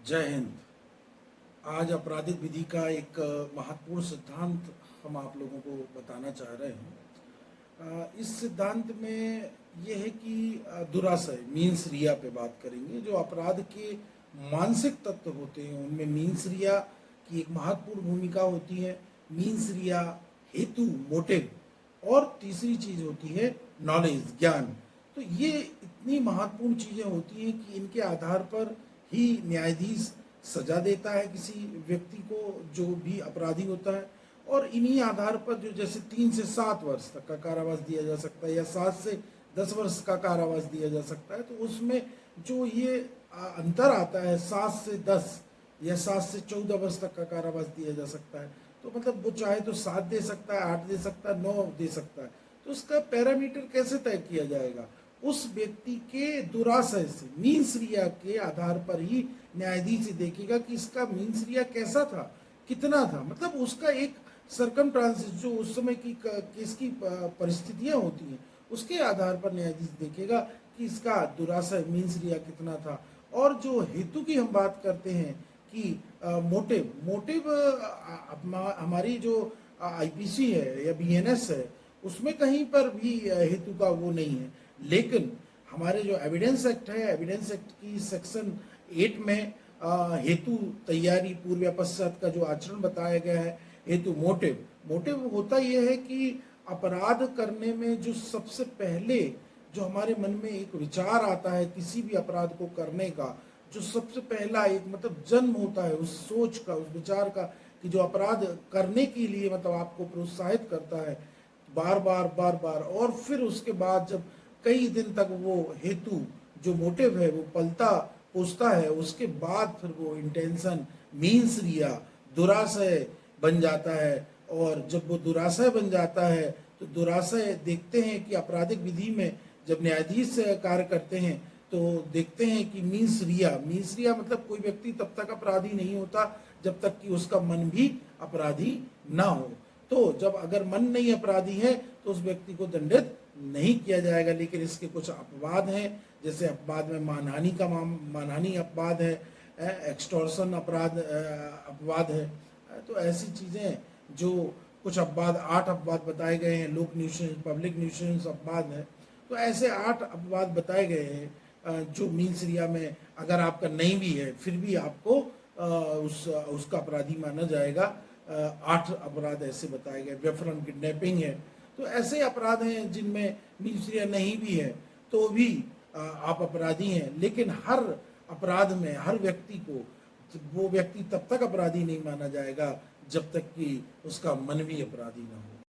जय हिंद। आज आपराधिक विधि का एक महत्वपूर्ण सिद्धांत हम आप लोगों को बताना चाह रहे हैं। इस सिद्धांत में यह है कि दुराशय मीन्स रिया पे बात करेंगे। जो अपराध के मानसिक तत्व होते हैं उनमें मीन्स रिया की एक महत्वपूर्ण भूमिका होती है। मीन्स रिया, हेतु, मोटिव, और तीसरी चीज होती है नॉलेज, ज्ञान। तो ये इतनी महत्वपूर्ण चीजें होती हैं कि इनके आधार पर ही न्यायाधीश सजा देता है किसी व्यक्ति को जो भी अपराधी होता है। और इन्हीं आधार पर जो जैसे 3 से 7 वर्ष तक का कारावास दिया जा सकता है या 7 से 10 वर्ष का कारावास दिया जा सकता है। तो उसमें जो ये अंतर आता है 7 से 10 या 7 से 14 वर्ष तक का कारावास दिया जा सकता है। तो मतलब वो चाहे तो 7 दे सकता है, 8 दे सकता है, 9 दे सकता है। तो उसका पैरामीटर कैसे तय किया जाएगा? उस व्यक्ति के दुराशय से, मीन्स रिया के आधार पर ही न्यायाधीश देखेगा कि इसका मीन्स रिया कैसा था, कितना था। मतलब उसका एक सरकमस्टांसेस जो उस समय की केस की परिस्थितियां होती हैं उसके आधार पर न्यायाधीश देखेगा कि इसका दुराशय मीन्स रिया कितना था। और जो हेतु की हम बात करते हैं कि मोटिव मोटिव हमारी जो आईपीसी है या बीएनएस है उसमें कहीं पर भी हेतु का वो नहीं है। लेकिन हमारे जो एविडेंस एक्ट है, एविडेंस एक्ट की सेक्शन 8 में हेतु तैयारी, पूर्व या पश्चात का जो आचरण बताया गया है, हेतु मोटिव। मोटिव होता यह है कि अपराध करने में जो सबसे पहले जो हमारे मन में एक विचार आता है किसी भी अपराध को करने का, जो सबसे पहला एक मतलब जन्म होता है उस सोच का, उस विचार का कि जो अपराध करने के लिए मतलब आपको प्रोत्साहित करता है बार बार बार बार। और फिर उसके बाद जब कई दिन तक वो हेतु जो मोटिव है वो पलता पोसता है, उसके बाद फिर वो इंटेंशन, मीन्स रिया, दुराशय बन जाता है। और जब वो दुराशय बन जाता है तो दुराशय देखते हैं कि आपराधिक विधि में जब न्यायाधीश कार्य करते हैं तो देखते हैं कि मीन्स रिया मतलब कोई व्यक्ति तब तक अपराधी नहीं होता जब तक कि उसका मन भी अपराधी ना हो। तो जब अगर मन नहीं अपराधी है तो उस व्यक्ति को दंडित नहीं किया जाएगा। लेकिन इसके कुछ अपवाद हैं, जैसे अपवाद में मानहानि अपवाद है, एक्सटॉर्शन अपवाद है। तो ऐसी चीजें जो कुछ अपवाद, 8 अपवाद बताए गए हैं। लोक न्यूसेंस, पब्लिक न्यूसेंस अपवाद है। तो ऐसे 8 अपवाद बताए गए हैं जो मीन्स रिया में अगर आपका नहीं भी है फिर भी आपको उसका अपराधी माना जाएगा। 8 अपराध ऐसे बताए गए। व्यभिचार, किडनैपिंग है। तो ऐसे अपराध हैं जिनमें मीन्स रिया नहीं भी है तो भी आप अपराधी हैं। लेकिन हर अपराध में हर व्यक्ति को वो व्यक्ति तब तक अपराधी नहीं माना जाएगा जब तक कि उसका मन भी अपराधी ना हो।